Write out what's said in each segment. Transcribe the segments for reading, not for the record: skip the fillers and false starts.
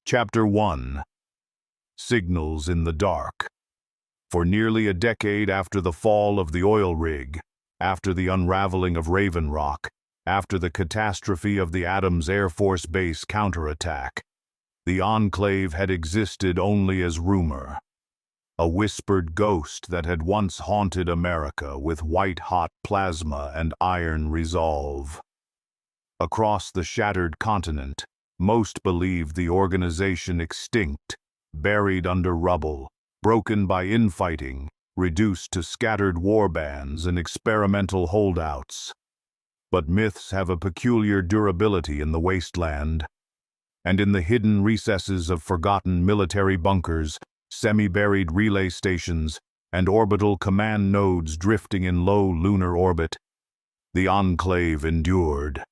Chapter 1. Signals in the Dark. For nearly a decade after the fall of the oil rig, after the unraveling of Raven Rock, after the catastrophe of the Adams Air Force Base counterattack, the Enclave had existed only as rumor, a whispered ghost that had once haunted America with white-hot plasma and iron resolve. Across the shattered continent, most believed the organization extinct, buried under rubble, broken by infighting, reduced to scattered warbands and experimental holdouts. But myths have a peculiar durability in the wasteland, and in the hidden recesses of forgotten military bunkers, semi-buried relay stations, and orbital command nodes drifting in low lunar orbit, the Enclave endured.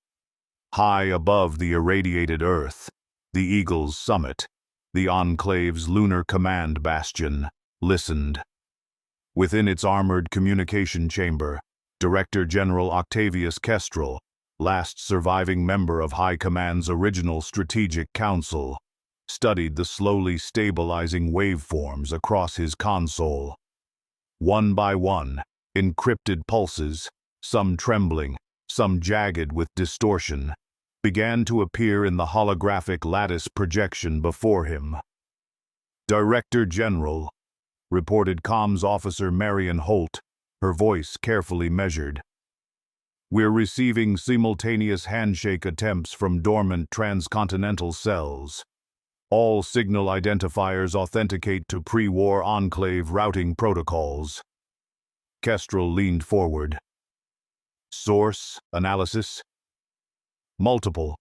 High above the irradiated Earth, the Eagle's summit, the Enclave's lunar command bastion, listened. Within its armored communication chamber, Director General Octavius Kestrel, last surviving member of High Command's original Strategic Council, studied the slowly stabilizing waveforms across his console. One by one, encrypted pulses, some trembling, some jagged with distortion, began to appear in the holographic lattice projection before him. "Director General," reported Comms Officer Marion Holt, her voice carefully measured. "We're receiving simultaneous handshake attempts from dormant transcontinental cells. All signal identifiers authenticate to pre-war Enclave routing protocols." Kestrel leaned forward. "Source analysis?" "Multiple,"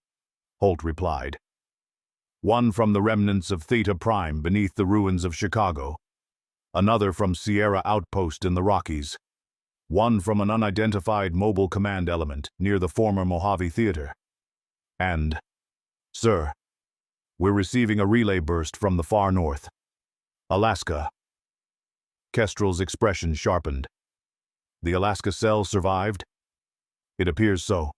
Holt replied. "One from the remnants of Theta Prime beneath the ruins of Chicago. Another from Sierra Outpost in the Rockies. One from an unidentified mobile command element near the former Mojave Theater. And, sir, we're receiving a relay burst from the far north. Alaska." Kestrel's expression sharpened. "The Alaska cell survived?" "It appears so."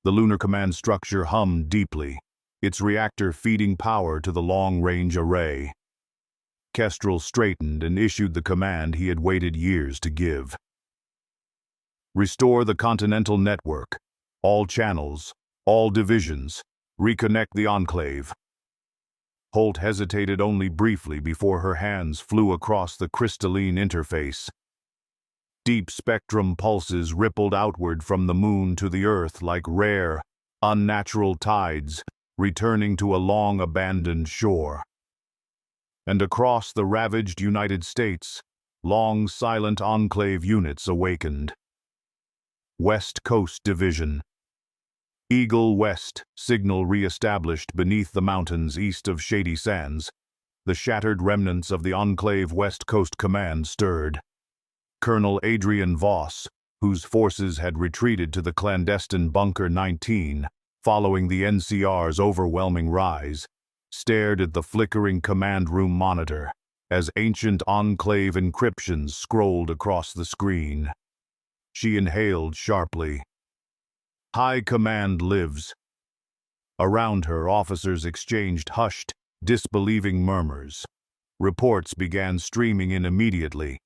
The lunar command structure hummed deeply, its reactor feeding power to the long-range array. Kestrel straightened and issued the command he had waited years to give. "Restore the Continental Network. All channels, all divisions. Reconnect the Enclave." Holt hesitated only briefly before her hands flew across the crystalline interface. Deep spectrum pulses rippled outward from the moon to the Earth like rare, unnatural tides returning to a long-abandoned shore. And across the ravaged United States, long silent Enclave units awakened. West Coast Division. Eagle West, signal re-established beneath the mountains east of Shady Sands. The shattered remnants of the Enclave West Coast Command stirred. Colonel Adrian Voss, whose forces had retreated to the clandestine Bunker 19 following the NCR's overwhelming rise, stared at the flickering command room monitor as ancient Enclave encryptions scrolled across the screen. She inhaled sharply. "High Command lives." Around her, officers exchanged hushed, disbelieving murmurs. Reports began streaming in immediately.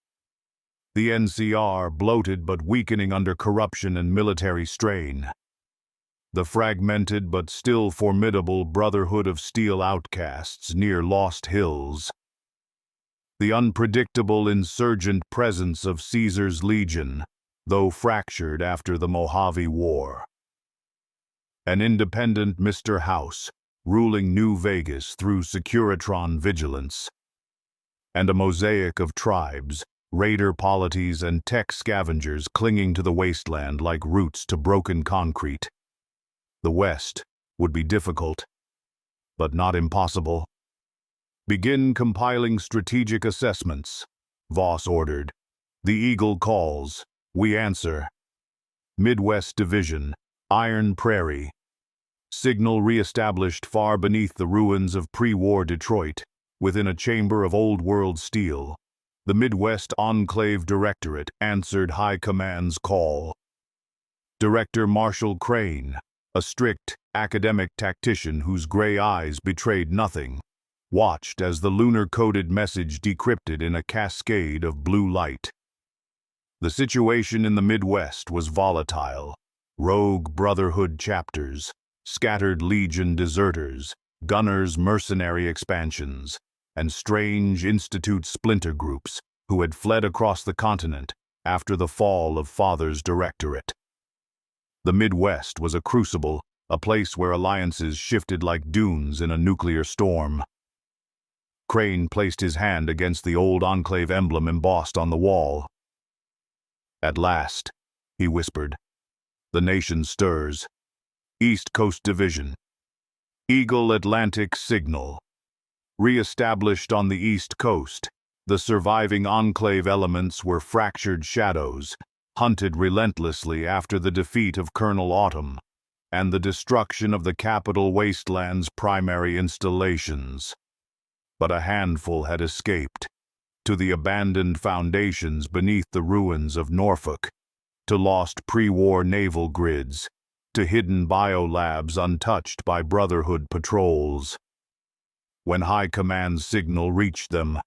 The NCR bloated but weakening under corruption and military strain. The fragmented but still formidable Brotherhood of Steel outcasts near Lost Hills. The unpredictable insurgent presence of Caesar's Legion, though fractured after the Mojave War. An independent Mr. House, ruling New Vegas through Securitron vigilance. And a mosaic of tribes, raider polities and tech scavengers clinging to the wasteland like roots to broken concrete. The West would be difficult, but not impossible. "Begin compiling strategic assessments," Voss ordered. "The Eagle calls. We answer. Midwest Division, Iron Prairie. Signal re-established far beneath the ruins of pre-war Detroit, within a chamber of old-world steel. The Midwest Enclave Directorate answered High Command's call. Director Marshall Crane, a strict, academic tactician whose gray eyes betrayed nothing, watched as the lunar-coded message decrypted in a cascade of blue light. The situation in the Midwest was volatile. Rogue Brotherhood chapters, scattered Legion deserters, Gunners' mercenary expansions, and strange Institute splinter groups who had fled across the continent after the fall of Father's Directorate. The Midwest was a crucible, a place where alliances shifted like dunes in a nuclear storm. Crane placed his hand against the old Enclave emblem embossed on the wall. "At last," he whispered, "the nation stirs. East Coast Division. Eagle Atlantic Signal." Re-established on the East Coast, the surviving Enclave elements were fractured shadows, hunted relentlessly after the defeat of Colonel Autumn and the destruction of the Capital Wasteland's primary installations. But a handful had escaped, to the abandoned foundations beneath the ruins of Norfolk, to lost pre-war naval grids, to hidden biolabs untouched by Brotherhood patrols. When High Command's signal reached them,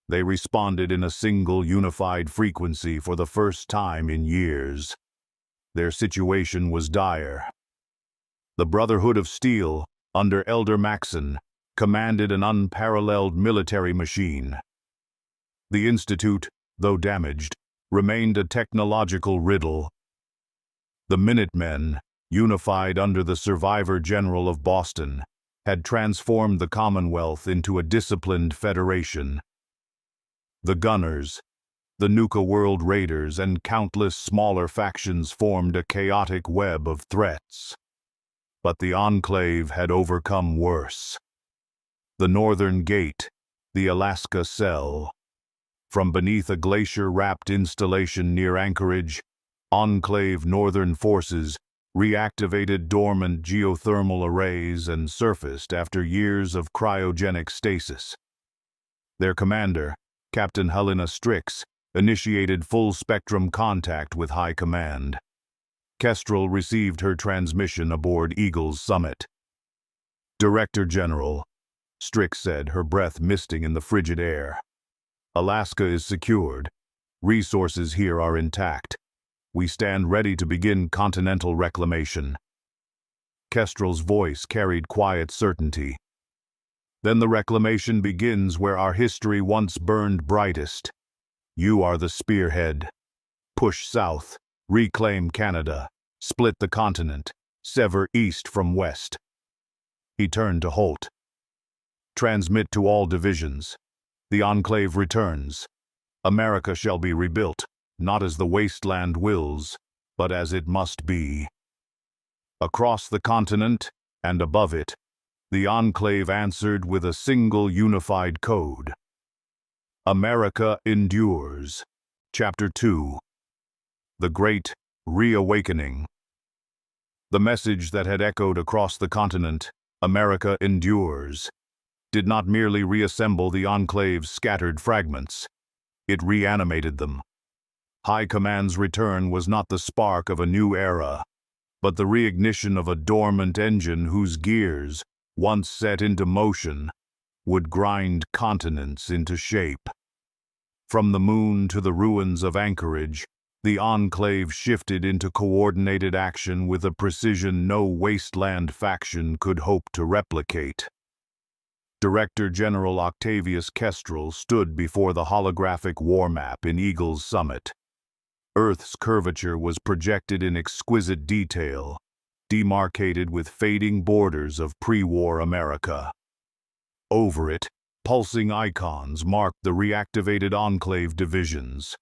they responded in a single unified frequency for the first time in years. Their situation was dire. The Brotherhood of Steel, under Elder Maxon, commanded an unparalleled military machine. The Institute, though damaged, remained a technological riddle. The Minutemen, unified under the Survivor General of Boston, had transformed the Commonwealth into a disciplined federation. The Gunners, the Nuka World Raiders, and countless smaller factions formed a chaotic web of threats. But the Enclave had overcome worse. The Northern Gate, the Alaska Cell. From beneath a glacier-wrapped installation near Anchorage, Enclave Northern forces reactivated dormant geothermal arrays and surfaced after years of cryogenic stasis. Their commander, Captain Helena Strix, initiated full-spectrum contact with High Command. Kestrel received her transmission aboard Eagle's summit. "Director General," Strix said, her breath misting in the frigid air. "Alaska is secured. Resources here are intact. We stand ready to begin continental reclamation." Kestrel's voice carried quiet certainty. "Then the reclamation begins where our history once burned brightest. You are the spearhead. Push south, reclaim Canada, split the continent, sever east from west." He turned to Holt. "Transmit to all divisions. The Enclave returns. America shall be rebuilt, not as the wasteland wills, but as it must be." Across the continent, and above it, the Enclave answered with a single unified code. America endures. Chapter 2. The Great Reawakening. The message that had echoed across the continent, "America endures," did not merely reassemble the Enclave's scattered fragments. It reanimated them. High Command's return was not the spark of a new era, but the reignition of a dormant engine whose gears, once set into motion, would grind continents into shape. From the moon to the ruins of Anchorage, the Enclave shifted into coordinated action with a precision no wasteland faction could hope to replicate. Director General Octavius Kestrel stood before the holographic war map in Eagle's summit. Earth's curvature was projected in exquisite detail, demarcated with fading borders of pre-war America. Over it, pulsing icons marked the reactivated Enclave divisions.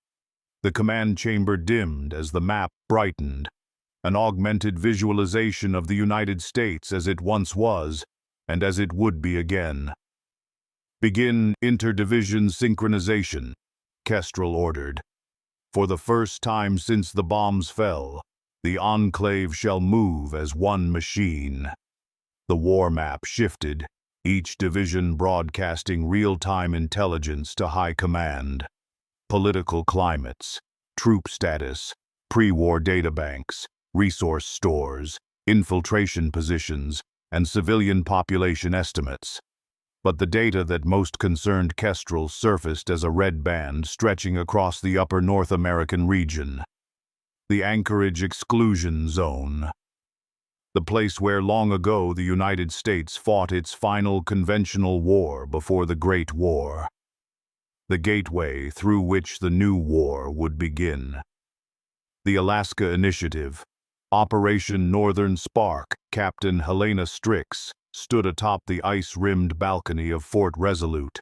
The command chamber dimmed as the map brightened, an augmented visualization of the United States as it once was, and as it would be again. "Begin interdivision synchronization," Kestrel ordered. "For the first time since the bombs fell, the Enclave shall move as one machine." The war map shifted, each division broadcasting real-time intelligence to High Command. Political climates, troop status, pre-war databanks, resource stores, infiltration positions, and civilian population estimates. But the data that most concerned Kestrel surfaced as a red band stretching across the upper North American region. The Anchorage Exclusion Zone. The place where long ago the United States fought its final conventional war before the Great War. The gateway through which the new war would begin. The Alaska Initiative, Operation Northern Spark, Captain Helena Strix, stood atop the ice-rimmed balcony of Fort Resolute,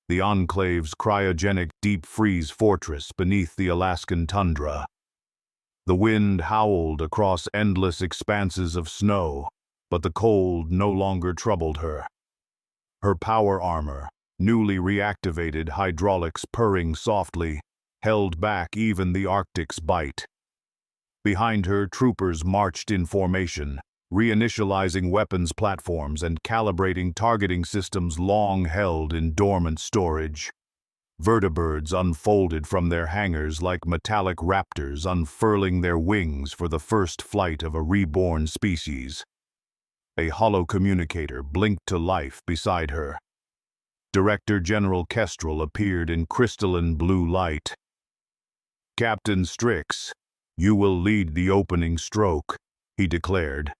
the Enclave's cryogenic deep-freeze fortress beneath the Alaskan tundra. The wind howled across endless expanses of snow, but the cold no longer troubled her. Her power armor, newly reactivated hydraulics purring softly, held back even the Arctic's bite. Behind her, troopers marched in formation, reinitializing weapons platforms and calibrating targeting systems long held in dormant storage. Vertibirds unfolded from their hangars like metallic raptors unfurling their wings for the first flight of a reborn species. A hollow communicator blinked to life beside her. Director General Kestrel appeared in crystalline blue light. "Captain Strix, you will lead the opening stroke," he declared.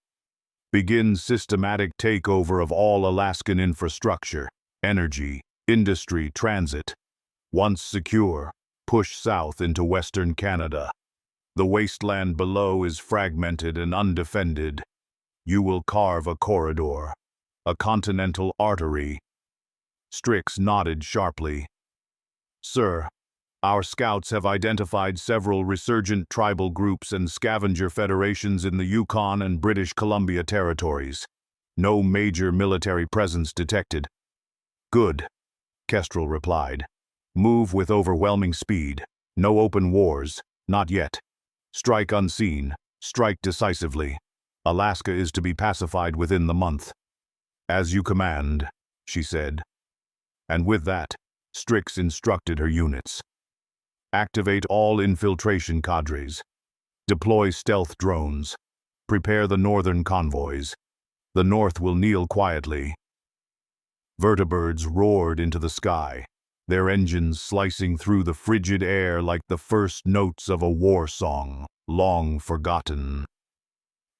"Begin systematic takeover of all Alaskan infrastructure, energy, industry, transit. Once secure, push south into Western Canada. The wasteland below is fragmented and undefended. You will carve a corridor, a continental artery." Strix nodded sharply. "Sir, our scouts have identified several resurgent tribal groups and scavenger federations in the Yukon and British Columbia territories. No major military presence detected." "Good," Kestrel replied. "Move with overwhelming speed. No open wars, not yet. Strike unseen, strike decisively. Alaska is to be pacified within the month." "As you command," she said. And with that, Strix instructed her units. "Activate all infiltration cadres. Deploy stealth drones. Prepare the northern convoys. The North will kneel quietly." Vertibirds roared into the sky, their engines slicing through the frigid air like the first notes of a war song, long forgotten.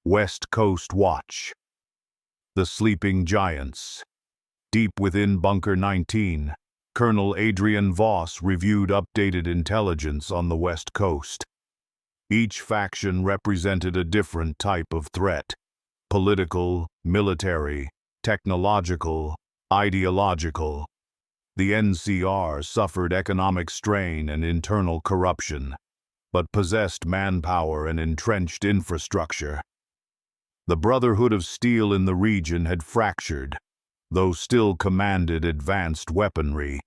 West Coast Watch. The sleeping giants. Deep within Bunker 19, Colonel Adrian Voss reviewed updated intelligence on the West Coast. Each faction represented a different type of threat: political, military, technological, ideological. The NCR suffered economic strain and internal corruption, but possessed manpower and entrenched infrastructure. The Brotherhood of Steel in the region had fractured, though still commanded advanced weaponry.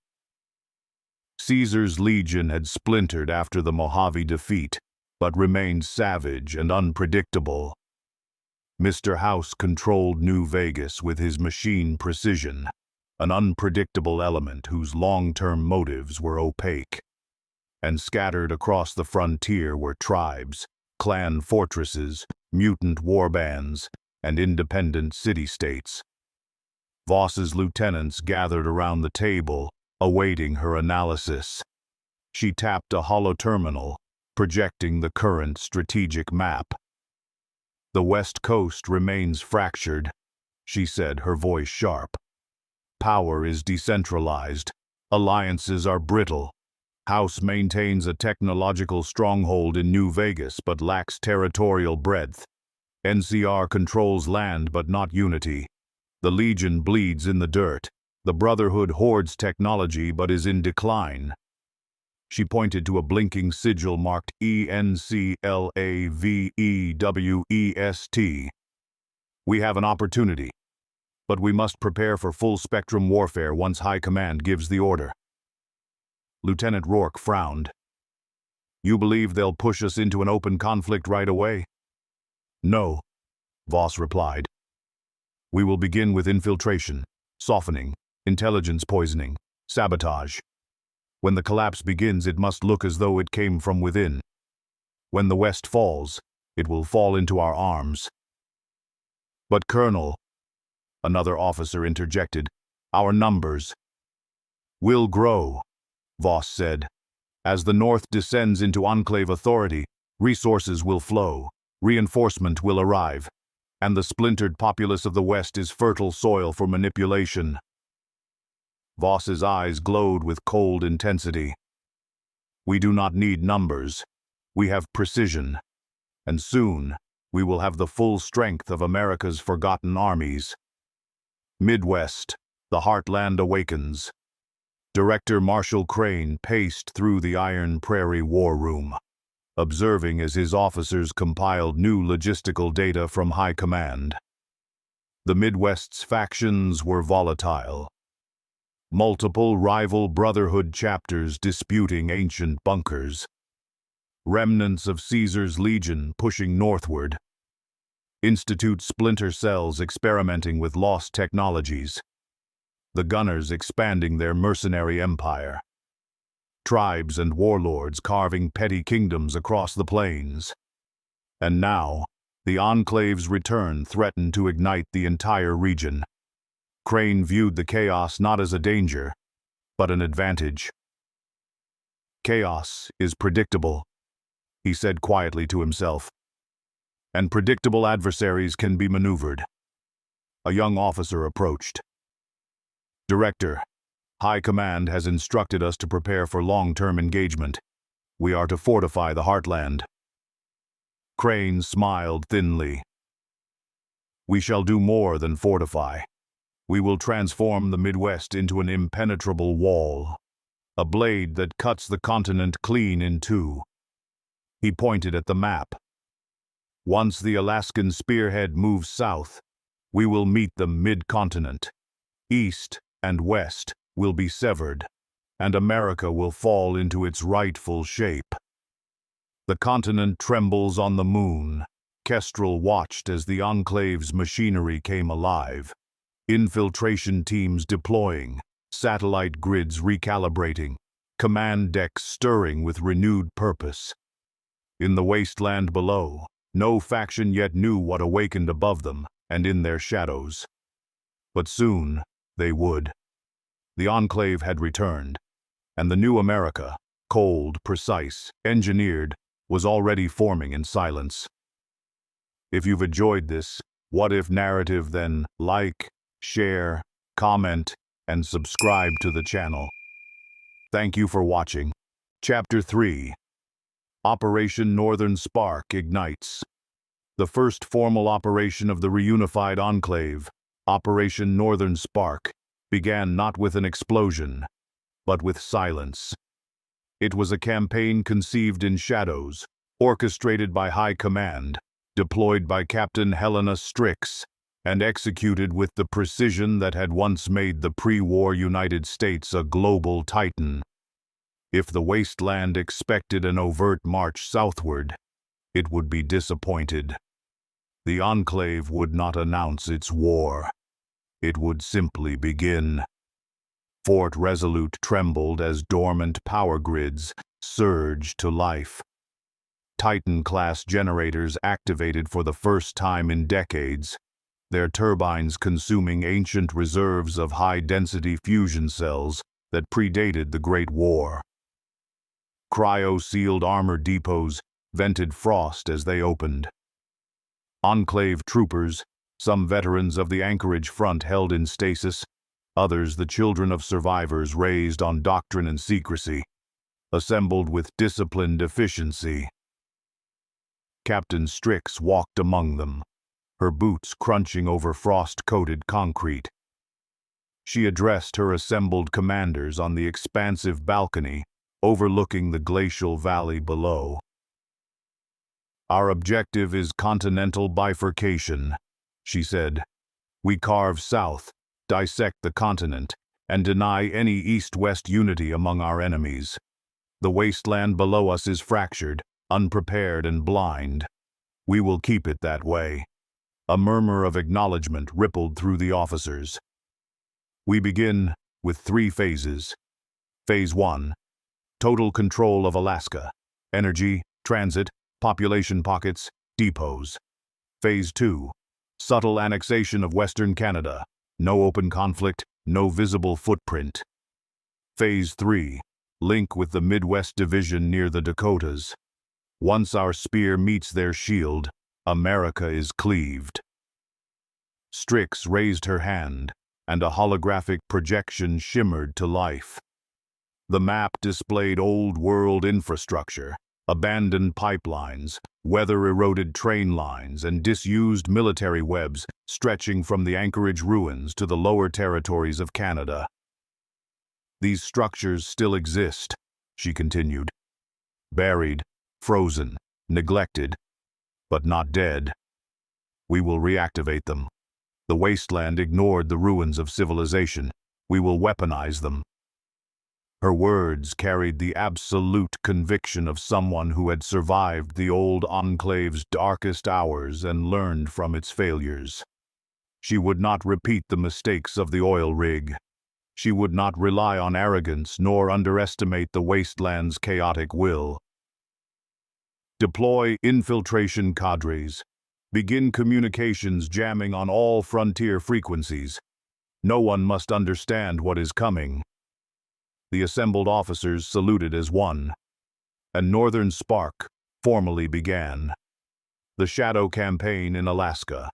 Caesar's Legion had splintered after the Mojave defeat, but remained savage and unpredictable. Mr. House controlled New Vegas with his machine precision, an unpredictable element whose long-term motives were opaque. And scattered across the frontier were tribes, clan fortresses, mutant warbands, and independent city-states. Voss's lieutenants gathered around the table, awaiting her analysis. She tapped a hollow terminal, projecting the current strategic map. "The West Coast remains fractured," she said, her voice sharp. "Power is decentralized. Alliances are brittle. House maintains a technological stronghold in New Vegas but lacks territorial breadth. NCR controls land but not unity. The Legion bleeds in the dirt. The Brotherhood hoards technology but is in decline." She pointed to a blinking sigil marked ENCLAVEWEST. "We have an opportunity, but we must prepare for full-spectrum warfare once High Command gives the order." Lieutenant Rourke frowned. "You believe they'll push us into an open conflict right away?" "No," Voss replied. "We will begin with infiltration, softening, intelligence poisoning, sabotage. When the collapse begins, it must look as though it came from within. When the West falls, it will fall into our arms." But Colonel, another officer interjected, our numbers will grow, Voss said. As the North descends into Enclave authority, resources will flow, reinforcement will arrive, and the splintered populace of the West is fertile soil for manipulation. Voss's eyes glowed with cold intensity. We do not need numbers. We have precision. And soon, we will have the full strength of America's forgotten armies. Midwest, the heartland awakens. Director Marshal Crane paced through the Iron Prairie War Room, observing as his officers compiled new logistical data from High Command. The Midwest's factions were volatile. Multiple rival Brotherhood chapters disputing ancient bunkers. Remnants of Caesar's Legion pushing northward. Institute splinter cells experimenting with lost technologies. The Gunners expanding their mercenary empire. Tribes and warlords carving petty kingdoms across the plains. And now, the Enclave's return threatened to ignite the entire region. Crane viewed the chaos not as a danger, but an advantage. Chaos is predictable, he said quietly to himself. And predictable adversaries can be maneuvered. A young officer approached. Director, High Command has instructed us to prepare for long-term engagement. We are to fortify the heartland. Crane smiled thinly. We shall do more than fortify. We will transform the Midwest into an impenetrable wall, a blade that cuts the continent clean in two. He pointed at the map. Once the Alaskan spearhead moves south, we will meet the mid-continent. East and west will be severed, and America will fall into its rightful shape. The continent trembles on the moon. Kestrel watched as the Enclave's machinery came alive. Infiltration teams deploying, satellite grids recalibrating, command decks stirring with renewed purpose. In the wasteland below, no faction yet knew what awakened above them and in their shadows. But soon, they would. The Enclave had returned, and the new America, cold, precise, engineered, was already forming in silence. If you've enjoyed this What If narrative, then like, share, comment, and subscribe to the channel. Thank you for watching. Chapter 3. Operation Northern Spark ignites. The first formal operation of the reunified Enclave, Operation Northern Spark, began not with an explosion, but with silence. It was a campaign conceived in shadows, orchestrated by High Command, deployed by Captain Helena Strix, and executed with the precision that had once made the pre-war United States a global titan. If the wasteland expected an overt march southward, it would be disappointed. The Enclave would not announce its war. It would simply begin. Fort Resolute trembled as dormant power grids surged to life. Titan-class generators activated for the first time in decades, their turbines consuming ancient reserves of high-density fusion cells that predated the Great War. Cryo-sealed armor depots vented frost as they opened. Enclave troopers, some veterans of the Anchorage front held in stasis, others the children of survivors raised on doctrine and secrecy, assembled with disciplined efficiency. Captain Strix walked among them, her boots crunching over frost-coated concrete. She addressed her assembled commanders on the expansive balcony overlooking the glacial valley below. Our objective is continental bifurcation, she said. We carve south, dissect the continent, and deny any east-west unity among our enemies. The wasteland below us is fractured, unprepared, and blind. We will keep it that way. A murmur of acknowledgement rippled through the officers. We begin with 3 phases. Phase 1. Total control of Alaska. Energy, transit, population pockets, depots. Phase 2. Subtle annexation of Western Canada. No open conflict, no visible footprint. Phase 3. Link with the Midwest Division near the Dakotas. Once our spear meets their shield, America is cleaved. Strix raised her hand, and a holographic projection shimmered to life. The map displayed old-world infrastructure, abandoned pipelines, weather-eroded train lines, and disused military webs stretching from the Anchorage ruins to the lower territories of Canada. These structures still exist, she continued. Buried, frozen, neglected, but not dead. We will reactivate them. The wasteland ignored the ruins of civilization. We will weaponize them. Her words carried the absolute conviction of someone who had survived the old Enclave's darkest hours and learned from its failures. She would not repeat the mistakes of the oil rig. She would not rely on arrogance nor underestimate the wasteland's chaotic will. Deploy infiltration cadres. Begin communications jamming on all frontier frequencies. No one must understand what is coming. The assembled officers saluted as one. A northern spark formally began. The Shadow Campaign in Alaska.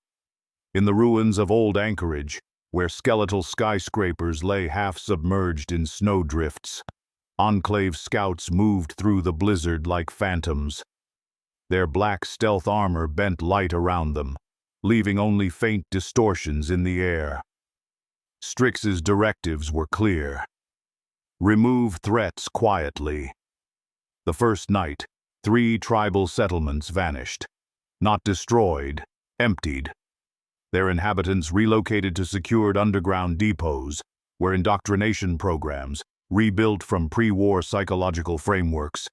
In the ruins of old Anchorage, where skeletal skyscrapers lay half-submerged in snowdrifts, Enclave scouts moved through the blizzard like phantoms. Their black stealth armor bent light around them, leaving only faint distortions in the air. Strix's directives were clear. Remove threats quietly. The first night, 3 tribal settlements vanished. Not destroyed, emptied. Their inhabitants relocated to secured underground depots, where indoctrination programs, rebuilt from pre-war psychological frameworks,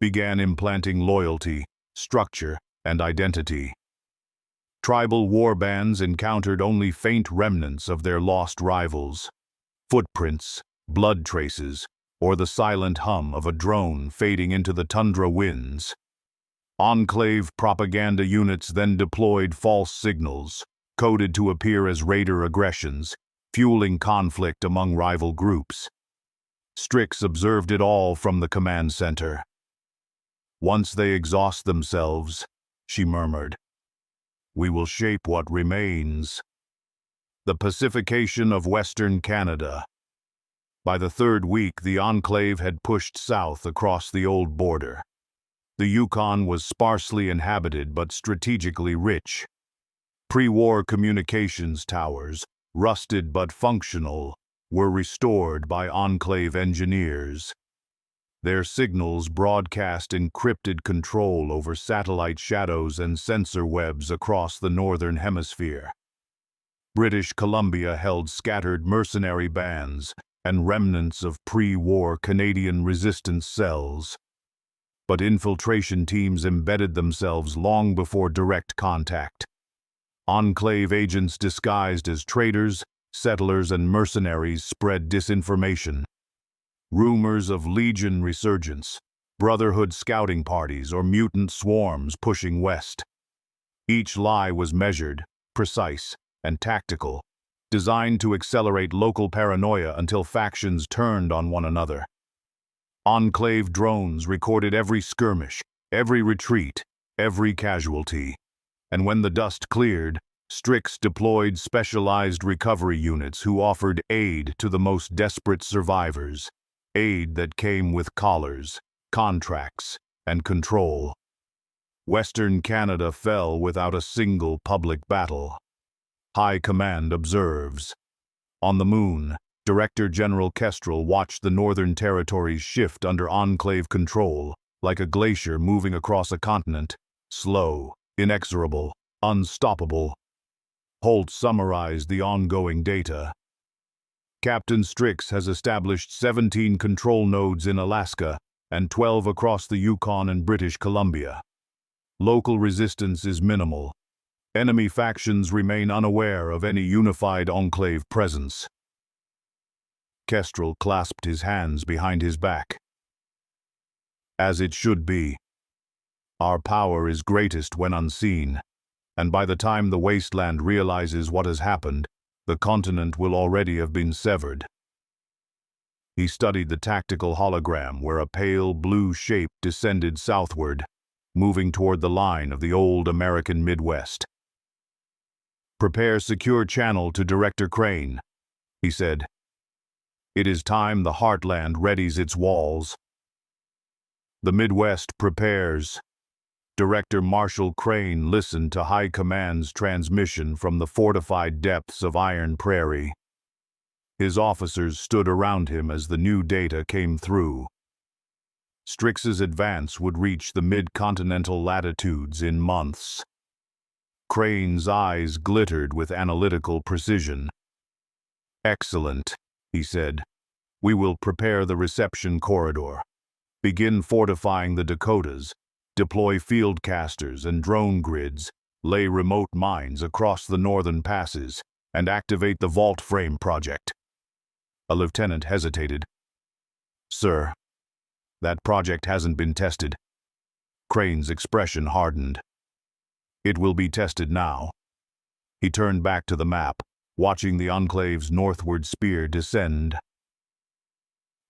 began implanting loyalty, structure, and identity. Tribal warbands encountered only faint remnants of their lost rivals. Footprints, blood traces, or the silent hum of a drone fading into the tundra winds. Enclave propaganda units then deployed false signals, coded to appear as raider aggressions, fueling conflict among rival groups. Strix observed it all from the command center. Once they exhaust themselves, she murmured, we will shape what remains. The pacification of Western Canada. By the 3rd week, the Enclave had pushed south across the old border. The Yukon was sparsely inhabited but strategically rich. Pre-war communications towers, rusted but functional, were restored by Enclave engineers. Their signals broadcast encrypted control over satellite shadows and sensor webs across the northern hemisphere. British Columbia held scattered mercenary bands and remnants of pre-war Canadian resistance cells. But infiltration teams embedded themselves long before direct contact. Enclave agents disguised as traders, settlers, and mercenaries spread disinformation. Rumors of Legion resurgence, Brotherhood scouting parties, or mutant swarms pushing west. Each lie was measured, precise, and tactical, designed to accelerate local paranoia until factions turned on one another. Enclave drones recorded every skirmish, every retreat, every casualty. And when the dust cleared, Strix deployed specialized recovery units who offered aid to the most desperate survivors, aid that came with collars, contracts, and control. Western Canada fell without a single public battle. High Command observes. On the Moon, Director General Kestrel watched the Northern Territories shift under Enclave control, like a glacier moving across a continent, slow, inexorable, unstoppable. Holt summarized the ongoing data. Captain Strix has established 17 control nodes in Alaska and 12 across the Yukon and British Columbia. Local resistance is minimal. Enemy factions remain unaware of any unified Enclave presence. Kestrel clasped his hands behind his back. As it should be. Our power is greatest when unseen. And by the time the wasteland realizes what has happened, the continent will already have been severed. He studied the tactical hologram where a pale blue shape descended southward, moving toward the line of the old American Midwest. "Prepare secure channel to Director Crane," he said. "It is time the Heartland readies its walls." The Midwest prepares. Director Marshal Crane listened to High Command's transmission from the fortified depths of Iron Prairie. His officers stood around him as the new data came through. Strix's advance would reach the mid-continental latitudes in months. Crane's eyes glittered with analytical precision. "Excellent," he said. "We will prepare the reception corridor, begin fortifying the Dakotas, deploy field casters and drone grids, lay remote mines across the northern passes, and activate the vault frame project." A lieutenant hesitated. "Sir, that project hasn't been tested." Crane's expression hardened. "It will be tested now." He turned back to the map, watching the Enclave's northward spear descend.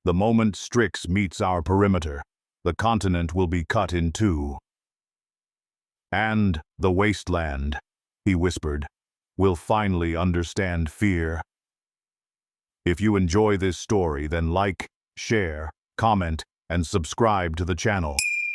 "The moment Strix meets our perimeter, the continent will be cut in two. And the wasteland," he whispered, "will finally understand fear." If you enjoy this story, then like, share, comment, and subscribe to the channel.